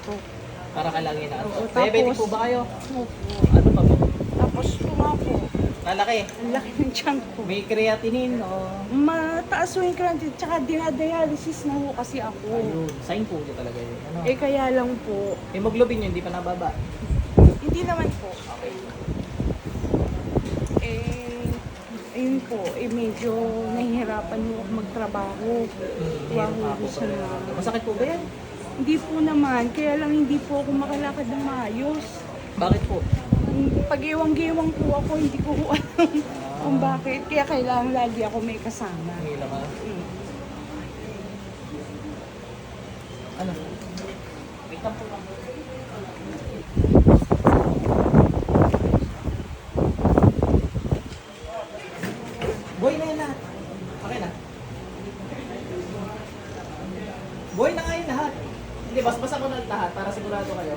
po. Para kalangin na. Oo, Diabetic tapos- po ba kayo? Opo. Ano pa po? Tapos po nga po, Lalaki. ang laki ng tiyan ko. May creatinine o... Mataas po yung creatinine, tsaka dinadialysis na po kasi ako. Ayun. Sign po niya talaga yun. Ano? Eh kaya lang po, Hemoglobin yun, hindi pa nababa. hindi naman po. Okay. Ayun po, medyo nahihirapan po ako magtrabaho. Wahugis na. Masakit po ba yan? Hindi po naman, kaya lang hindi po ako makalakad ng maayos. Bakit po? Pag-iwang-giwang po ako, hindi ko po alam kung bakit. Kaya kailangan lagi ako may kasama. Hila ka. Mm. Ano? Wait lang po lang. Boy na yan lahat. Okay na. Boy na nga yun lahat. Hindi, basa ko na lahat para sigurado kayo.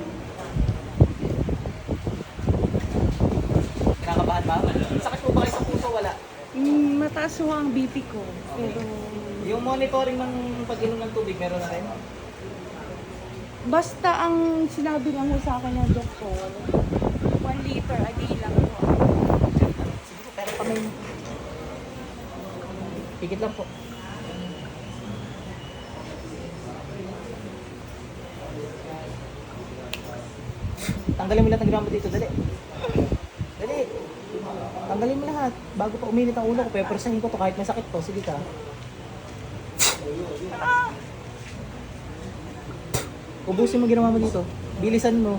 Kinakabahan ba? Sakit po ba kayo sa puso? Wala. Mataas po ang BP ko. Pero Yung monitoring ng pag-inom ng tubig, meron na rin. basta ang sinabi lang po sa akin ng doktor, 1 liter a day lang po. Sige po, pero kami. Higit lang po. Tanggalin mo lahat ng gramo dito, dali. Dali. Tanggalin mo lahat. Bago pa uminit ang ulo ko, pepersahin ko to kahit may sakit to. Sige ka. Ubusin mo ginawa mo dito. Bilisan mo.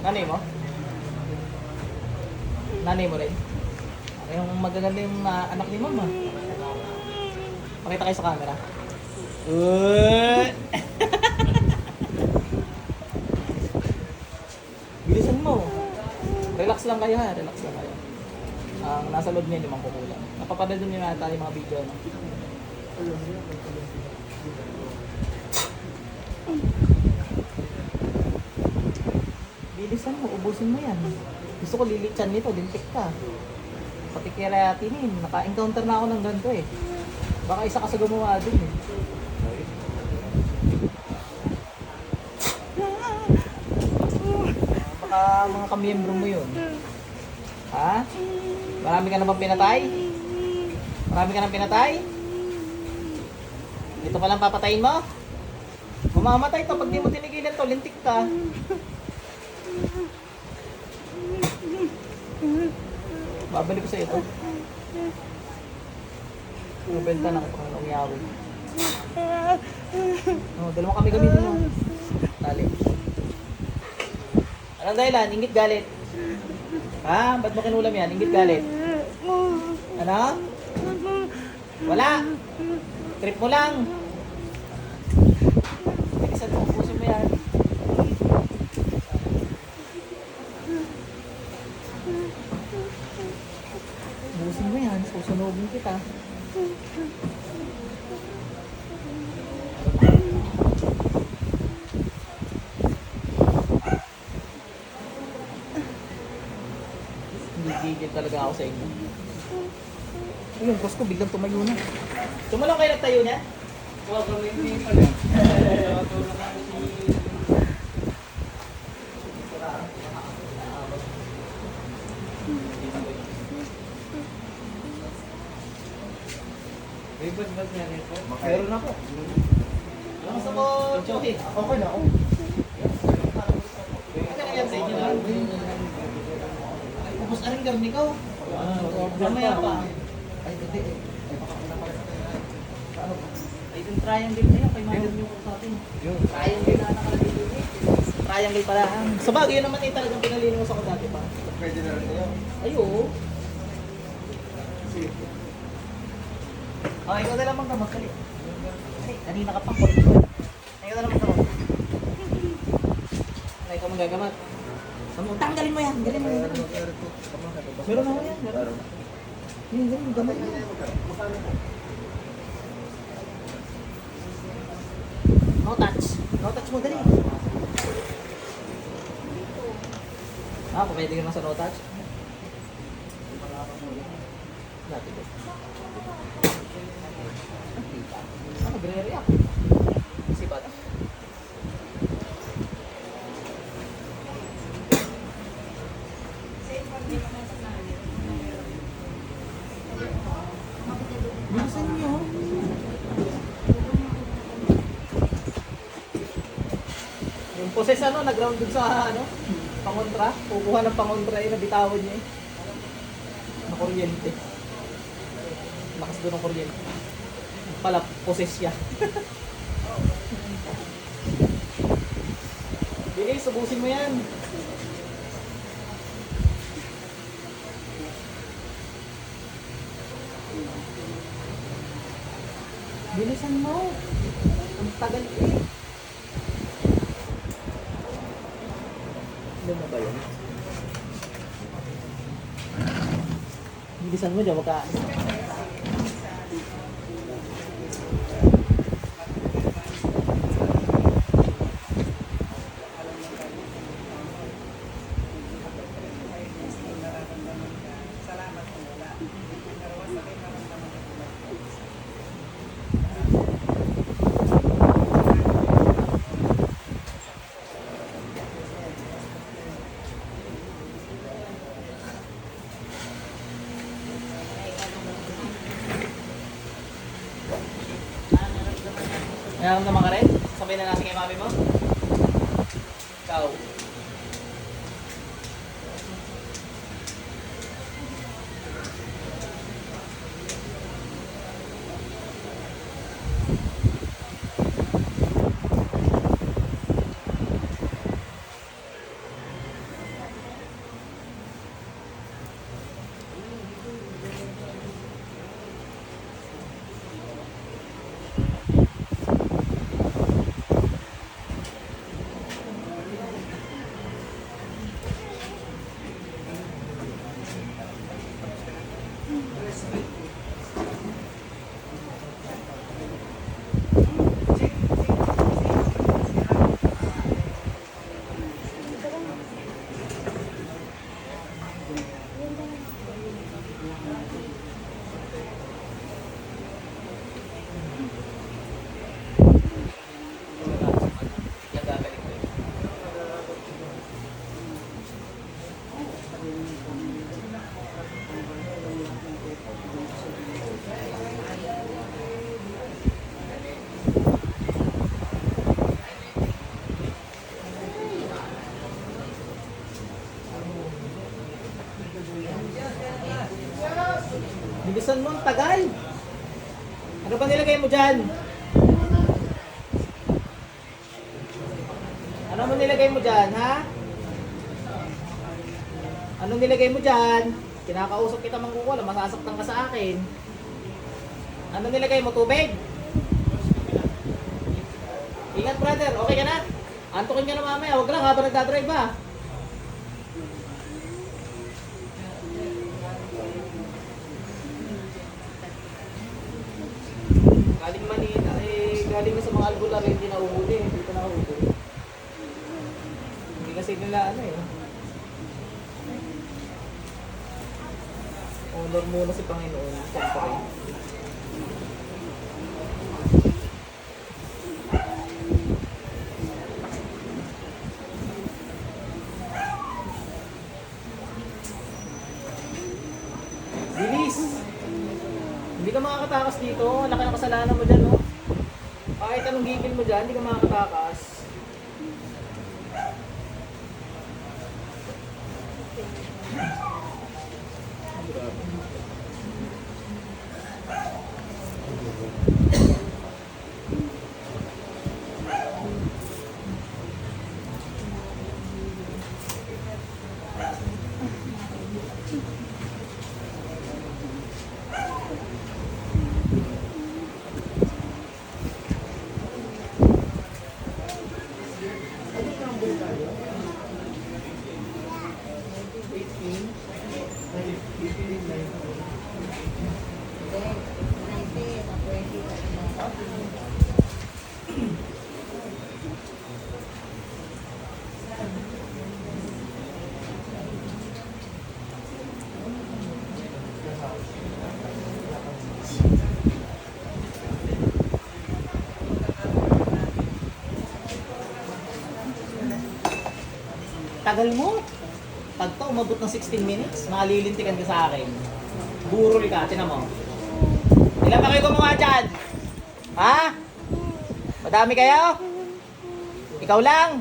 Nanay mo? Nanay mo rin? Yung magaganda yung anak ni mama. Pakita kayo sa camera. Bilisan mo. Relax lang kayo ha, relax lang kayo. Ang nasa loob niya limang kukulang. Napapanood niyo na tayo mga video, no? Bilisan mo, ubusin mo yan. Gusto ko lilichan nito, lintik ka. Pati creatinine, naka-encounter na ako ng ganito eh. Baka isa ka sa gumawa dun eh. Baka mga kamiyembro mo yun. Ha? Marami ka na bang pinatay? Marami ka nang pinatay? Ito pa lang papatayin mo? Mamamatay to pag di mo tinigilan to, lintik ka. Babalik ko sa ito. Mabenta na kapag anong yawi. Oh, dalawa kami gamitin mo. Tali. Anong dahilan? Ingit galit. Ha? Ba't mo kinulam yan? Ingit galit. Ano? Wala. Trip mo lang. Bilisan mo, pusin mo yan. Pusin mo yan, susunogin kita. Hindi talaga ako sa inyo. Ayun, boss ko biglang tumayo na. Tumalong kayo nagtayo niya? Huwag kami hindi pala. May ba't na rin po? Meron ako. Gusto ko, Choki. Okay na ako. Ano na yan sa inyo na? Ubus na rin gamit ko. Mamaya pa. Ay, hindi. Ay, baka pinapalala. Ay, yung triangle na yan. Kay Madam yung sa atin. Yun. Triangle na nakalagay dito eh. Triangle pala. Sa bagay, yun naman eh talagang pinalinis ako dati pa. Pwede na rin kayo. Ay, oo. Sige. Oh, ikaw na lang magdamag. Kali. Kali, kanina ka pang kulit. Ikaw na lang magdamag. Ay, ikaw magagamat. Tanggalin mo yan. Galin mo yan. Meron ako yan. Meron. Yan, yan. Gamay mo. No touch. No touch mo, dali. Ah, pwede ka na sa no touch. Dati ko. Ah, nagre-react. Poses ano, nag-ground dun sa ano, pangontra. Kukuha ng pangontra eh, nabitawan niya eh. Na kuryente. Lakas doon ng kuryente. Pala, poses siya. Bilis, subusin mo yan. Bilisan mo. Ang tagal eh. Alam mo ba yun? Bilisan mo dyan, wag ka. Naramdaman ka rin? Sabihin na natin kay mami mo? Ikaw. Bilisan mo, ang tagal. Ano ba nilagay mo dyan? Ano mo nilagay mo dyan, ha? Anong nilagay mo dyan? Kinakausap kita mangkukulam, masasaktan ka sa akin. Ano nilagay mo, tubig? Ingat brother, okay ka na? Antukin ka na mamaya, huwag lang habang nagdadrive ha. Galing Manila, galing na sa mga albular, hindi na uhuli, hindi pa na uhuli. Hindi kasi nila ano eh. Honor muna si Panginoon, siyempre. Bilis! Hindi ka makakatakas dito. Laki ng kasalanan mo dyan, no? Kahit anong gigil mo dyan, hindi ka makakatakas. Tagal mo. Pag to, umabot ng 16 minutes, malilintikan ka sa akin. Burol ka, tinan mo. Ilan ba kayo gumawa dyan? Ha? Madami kayo? Ikaw lang?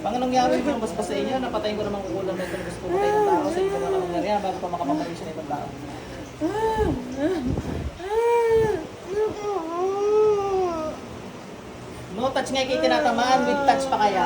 Pang anong nangyari ko, basta sa inyo, napatayin ko namang kukulang na ito na gusto ko patay ng tao sa inyo na nangyari bago pa makapamarin siya ng ibang tao. No touch nga kayo tinatamaan, with touch pa kaya.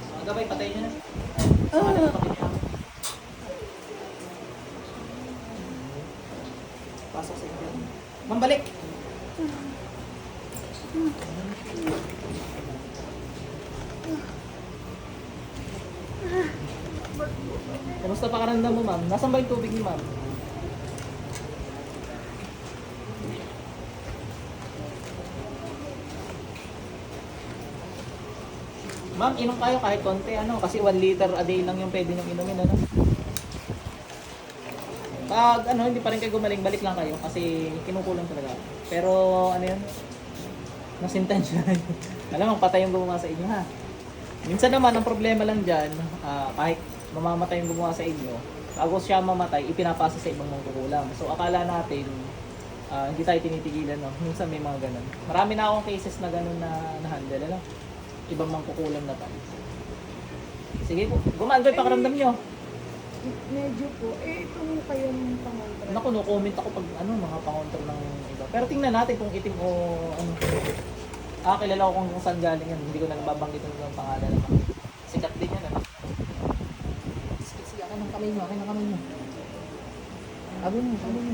Mga gabay, patayin nyo na. Sama na kapatid niya. Pasok sa inyo. Mambalik! Kamusta pakiramdam mo, ma'am? Nasaan ba yung tubig ni ma'am? Ma'am, inom kayo kahit konti, ano? Kasi 1 liter a day lang yung pwede niyong inumin, ano? Pag ano, hindi pa rin kayo gumaling, balik lang kayo kasi kinukulang talaga. Pero ano yun? Nasintensya na yun. Alam mo, patay yung gumawa sa inyo, ha? Minsan naman, ang problema lang dyan, kahit mamamatay yung gumawa sa inyo, bago siya mamatay, ipinapasa sa ibang mangkukulam. So, akala natin, hindi tayo tinitigilan, no? Minsan may mga ganun. Marami na akong cases na ganun na na-handle, ano? Ibang mangkukulam na tayo. Sige po, gumaan ko yung pakiramdam nyo. Medyo po. Ito kayong pangontra. Naku, no comment ako pag ano, mga pangontra ng iba. Pero tingnan natin kung itim o ano. Kilala ko kung saan galing yan. Hindi ko na nababanggit ng pangalan naman. Sikat din yan, ano. Sige, akin ang kamay nyo, akin ang kamay nyo. Sabi mo, sabi mo.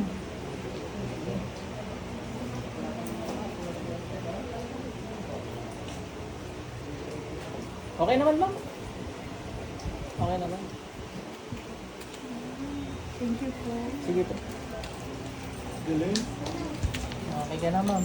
Okay naman, ma'am. Okay naman. Thank you po. Sige po. Galing. Okay ka na, ma'am.